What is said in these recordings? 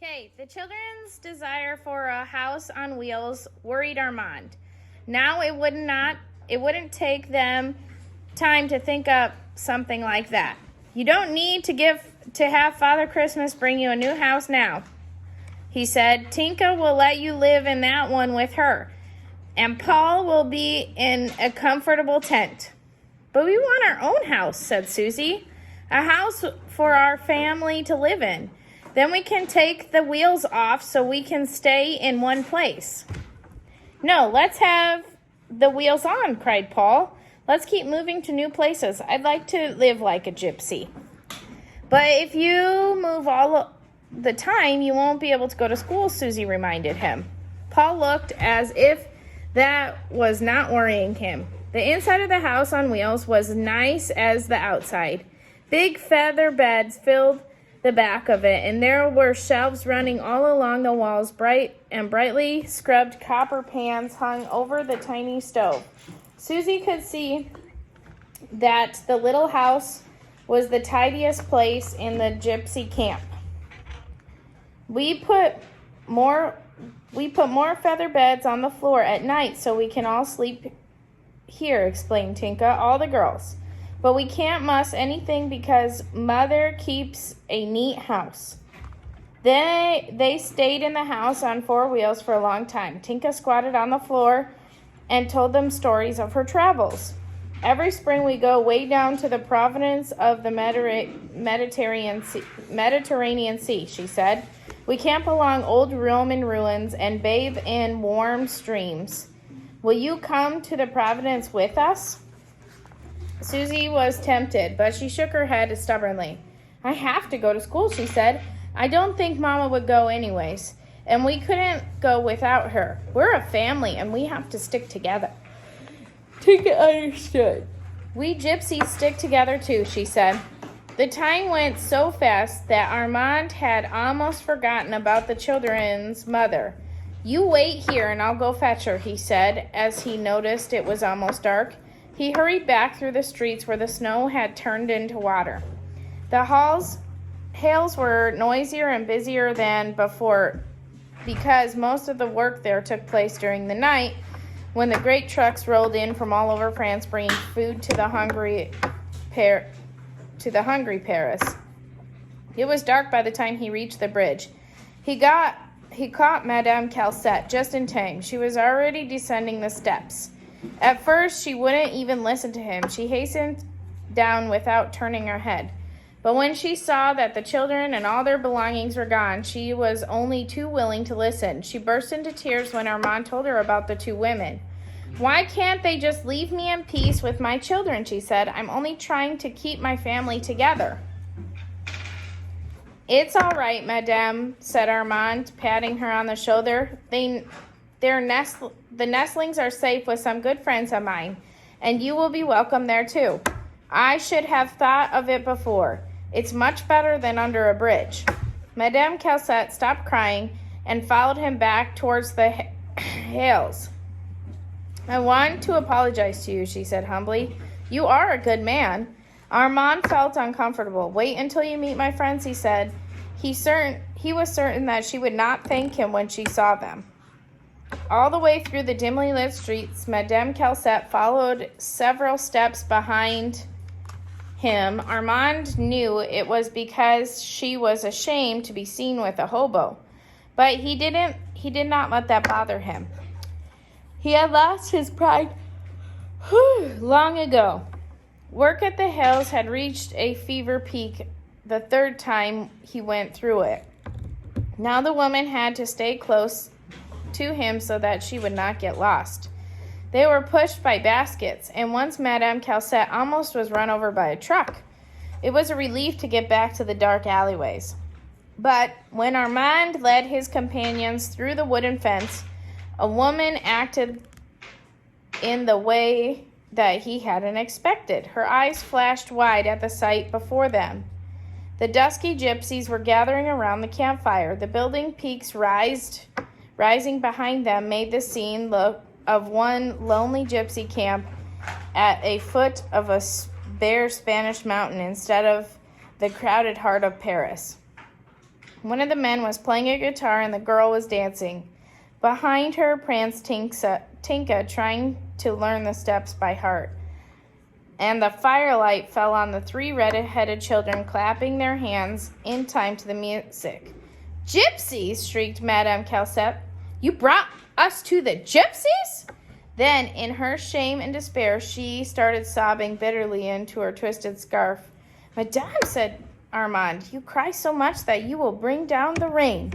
Okay, the children's desire for a house on wheels worried Armand. Now it wouldn't take them time to think up something like that. You don't need to have Father Christmas bring you a new house now, he said. Tinka will let you live in that one with her, and Paul will be in a comfortable tent. But we want our own house, said Susie. A house for our family to live in. Then we can take the wheels off so we can stay in one place. No, let's have the wheels on, cried Paul. Let's keep moving to new places. I'd like to live like a gypsy. But if you move all the time, you won't be able to go to school, Susie reminded him. Paul looked as if that was not worrying him. The inside of the house on wheels was nice as the outside. Big feather beds filled the back of it, and there were shelves running all along the walls. Brightly scrubbed copper pans hung over the tiny stove. Susie could see that the little house was the tidiest place in the gypsy camp. We put more feather beds on the floor at night so we can all sleep here, explained Tinka, all the girls. But we can't muss anything because Mother keeps a neat house. They stayed in the house on four wheels for a long time. Tinka squatted on the floor and told them stories of her travels. Every spring we go way down to the province of the Mediterranean Sea, she said. We camp along old Roman ruins and bathe in warm streams. Will you come to the Providence with us? Susie was tempted, but she shook her head stubbornly. I have to go to school, she said. I don't think Mama would go anyways, and we couldn't go without her. We're a family, and we have to stick together. Tinka understood. We gypsies stick together too, she said. The time went so fast that Armand had almost forgotten about the children's mother. You wait here and I'll go fetch her, he said, as he noticed it was almost dark. He hurried back through the streets where the snow had turned into water. The hails were noisier and busier than before because most of the work there took place during the night when the great trucks rolled in from all over France bringing food to the hungry Paris. It was dark by the time he reached the bridge. He caught Madame Calcette just in time. She was already descending the steps. At first, she wouldn't even listen to him. She hastened down without turning her head. But when she saw that the children and all their belongings were gone, she was only too willing to listen. She burst into tears when Armand told her about the two women. Why can't they just leave me in peace with my children, she said. I'm only trying to keep my family together. It's all right, Madame, said Armand, patting her on the shoulder. The nestlings are safe with some good friends of mine, and you will be welcome there too. I should have thought of it before. It's much better than under a bridge. Madame Calcette stopped crying and followed him back towards the hills. I want to apologize to you, she said humbly. You are a good man. Armand felt uncomfortable. Wait until you meet my friends, he said. He was certain that she would not thank him when she saw them. All the way through the dimly lit streets, Madame Calcette followed several steps behind him. Armand knew it was because she was ashamed to be seen with a hobo, but he did not let that bother him. He had lost his pride long ago. Work at the hills had reached a fever peak the third time he went through it. Now the woman had to stay close to him so that she would not get lost. They were pushed by baskets, and once Madame Calcette almost was run over by a truck. It was a relief to get back to the dark alleyways. But when Armand led his companions through the wooden fence, a woman acted in the way that he hadn't expected. Her eyes flashed wide at the sight before them. The dusky gypsies were gathering around the campfire. The building peaks rising behind them made the scene look of one lonely gypsy camp at a foot of a bare Spanish mountain instead of the crowded heart of Paris. One of the men was playing a guitar and the girl was dancing. Behind her pranced Tinka, trying to learn the steps by heart. And the firelight fell on the 3 red-headed children clapping their hands in time to the music. "Gypsies!" shrieked Madame Calcette. "You brought us to the gypsies?" Then, in her shame and despair, she started sobbing bitterly into her twisted scarf. "Madame," said Armand, "you cry so much that you will bring down the rain."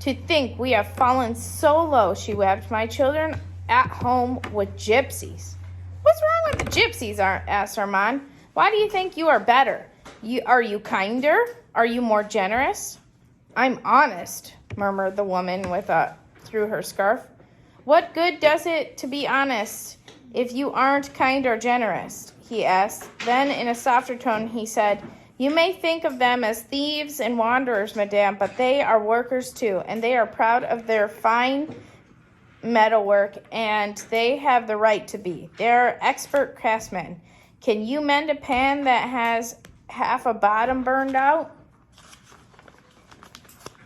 "To think we have fallen so low," she wept. "My children at home with gypsies." "What's wrong with the gypsies?" asked Armand. "Why do you think you are better? Are you kinder? Are you more generous?" "I'm honest," murmured the woman through her scarf. "What good does it to be honest if you aren't kind or generous?" he asked. Then, in a softer tone, he said, "You may think of them as thieves and wanderers, madame, but they are workers too, and they are proud of their fine metalwork, and they have the right to be. They are expert craftsmen. Can you mend a pan that has half a bottom burned out?"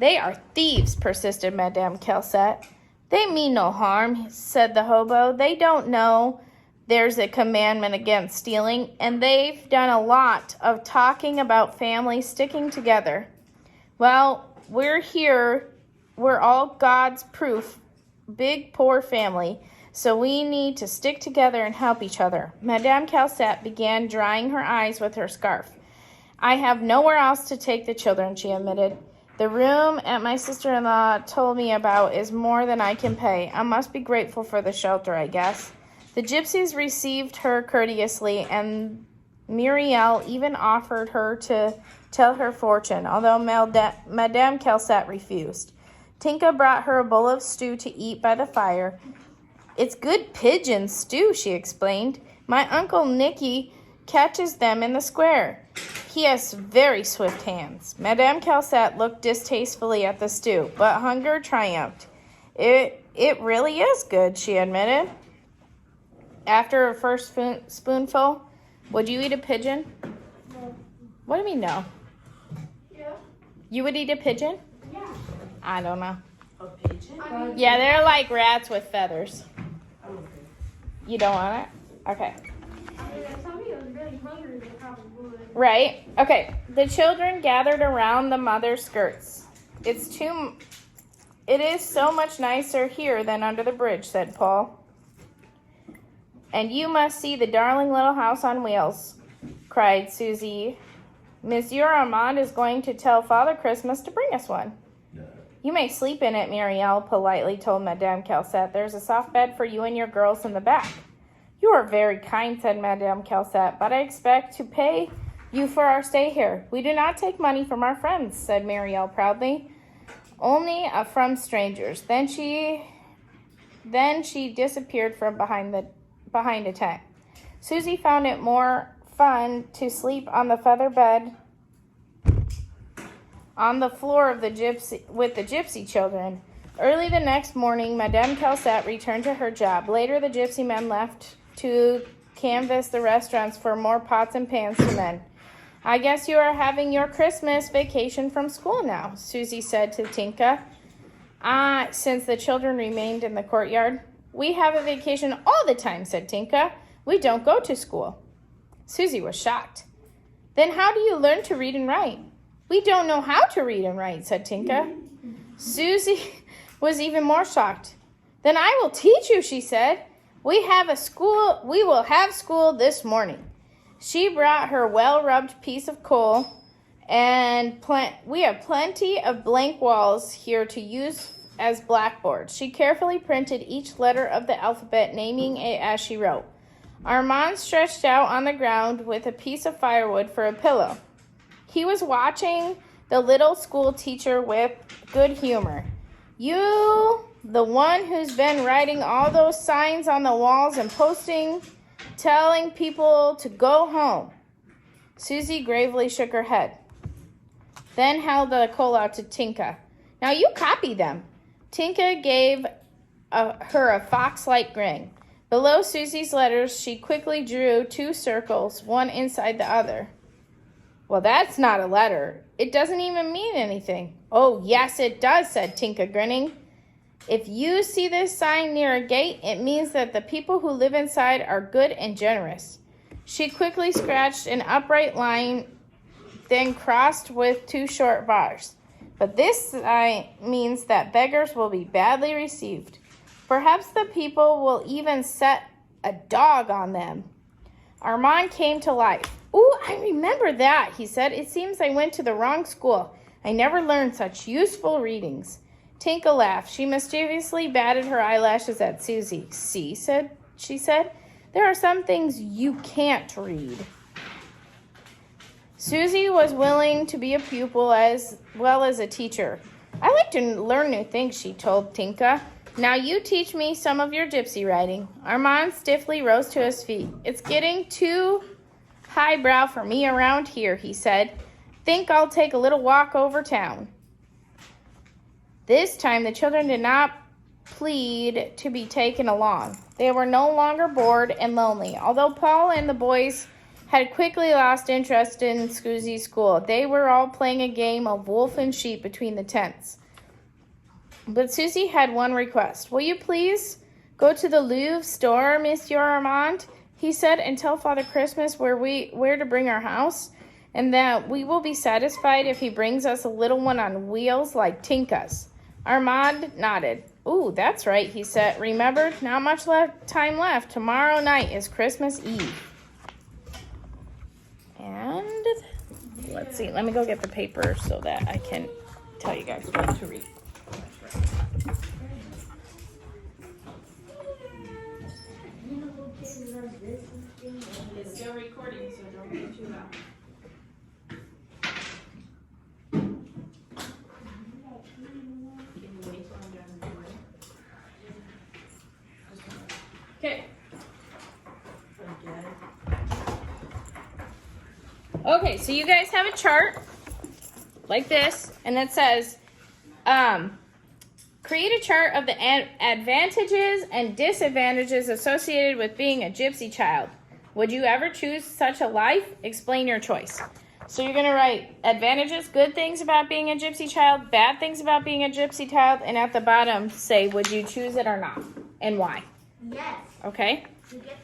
"They are thieves," persisted Madame Calcette. "They mean no harm," said the hobo. "They don't know there's a commandment against stealing, and they've done a lot of talking about families sticking together. Well, we're here. We're all God's proof, big poor family, so we need to stick together and help each other." Madame Calcette began drying her eyes with her scarf. "I have nowhere else to take the children," she admitted. "The room at my sister-in-law told me about is more than I can pay. I must be grateful for the shelter, I guess." The gypsies received her courteously, and Muriel even offered her to tell her fortune, although Madame Calcette refused. Tinka brought her a bowl of stew to eat by the fire. "It's good pigeon stew," she explained. "My Uncle Nicky catches them in the square. He has very swift hands." Madame Calcette looked distastefully at the stew, but hunger triumphed. It really is good," she admitted. After her first spoonful, "Would you eat a pigeon?" No. What do you mean no? Yeah. You would eat a pigeon? Yeah. I don't know. A pigeon? Yeah, they're like rats with feathers. Oh, okay. You don't want it? Okay. I mean, if somebody was really hungry, they probably would. Right? Okay. The children gathered around the mother's skirts. It is so much nicer here than under the bridge," said Paul. "And you must see the darling little house on wheels," cried Susie. "Monsieur Armand is going to tell Father Christmas to bring us one." "You may sleep in it," Muriel politely told Madame Calcette. "There's a soft bed for you and your girls in the back." "You are very kind," said Madame Calcette, "but I expect to pay you for our stay here." "We do not take money from our friends," said Muriel proudly. "Only from strangers." Then she disappeared from behind a tent. Susie found it more fun to sleep on the feather bed on the floor of with the gypsy children. Early the next morning, Madame Calcette returned to her job. Later, the gypsy men left to canvass the restaurants for more pots and pans to mend. "I guess you are having your Christmas vacation from school now," Susie said to Tinka, since the children remained in the courtyard. "We have a vacation all the time," said Tinka. "We don't go to school." Susie was shocked. "Then how do you learn to read and write?" "We don't know how to read and write," said Tinka. Susie was even more shocked. "Then I will teach you," she said. We will have school this morning." She brought her well-rubbed piece of coal, and we have plenty of blank walls here to use as blackboards. She carefully printed each letter of the alphabet, naming it as she wrote. Armand stretched out on the ground with a piece of firewood for a pillow. He was watching the little school teacher with good humor. "You, the one who's been writing all those signs on the walls and telling people to go home." Susie gravely shook her head, then held the coal out to Tinka. "Now you copy them." Tinka gave her a fox-like grin. Below Susie's letters, she quickly drew 2 circles, one inside the other. Well, that's not a letter. It doesn't even mean anything. Oh, yes, it does, said Tinka, grinning. If you see this sign near a gate, it means that the people who live inside are good and generous. She quickly scratched an upright line, then crossed with 2 short bars. But this sign means that beggars will be badly received. Perhaps the people will even set a dog on them. Armand came to life. Ooh, I remember that, he said. It seems I went to the wrong school. I never learned such useful readings. Tinka laughed. She mischievously batted her eyelashes at Susie. See, she said, there are some things you can't read. Susie was willing to be a pupil as well as a teacher. I like to learn new things, she told Tinka. Now you teach me some of your gypsy writing. Armand stiffly rose to his feet. It's getting too highbrow for me around here, he said. Think I'll take a little walk over town. This time the children did not plead to be taken along. They were no longer bored and lonely. Although Paul and the boys had quickly lost interest in Susie's school, they were all playing a game of wolf and sheep between the tents. But Susie had one request. Will you please go to the Louvre store, Monsieur Armand? He said, and tell Father Christmas where to bring our house, and that we will be satisfied if he brings us a little one on wheels like Tinka's. Armand nodded. Ooh, that's right, he said. Remember, not much time left. Tomorrow night is Christmas Eve. And let's see, let me go get the paper so that I can tell you guys what to read. It's still recording, so don't get too loud. Okay. Okay, so you guys have a chart like this, and that says, create a chart of the advantages and disadvantages associated with being a gypsy child. Would you ever choose such a life? Explain your choice. So you're going to write advantages, good things about being a gypsy child, bad things about being a gypsy child, and at the bottom say, would you choose it or not, and why? Yes. Okay? You get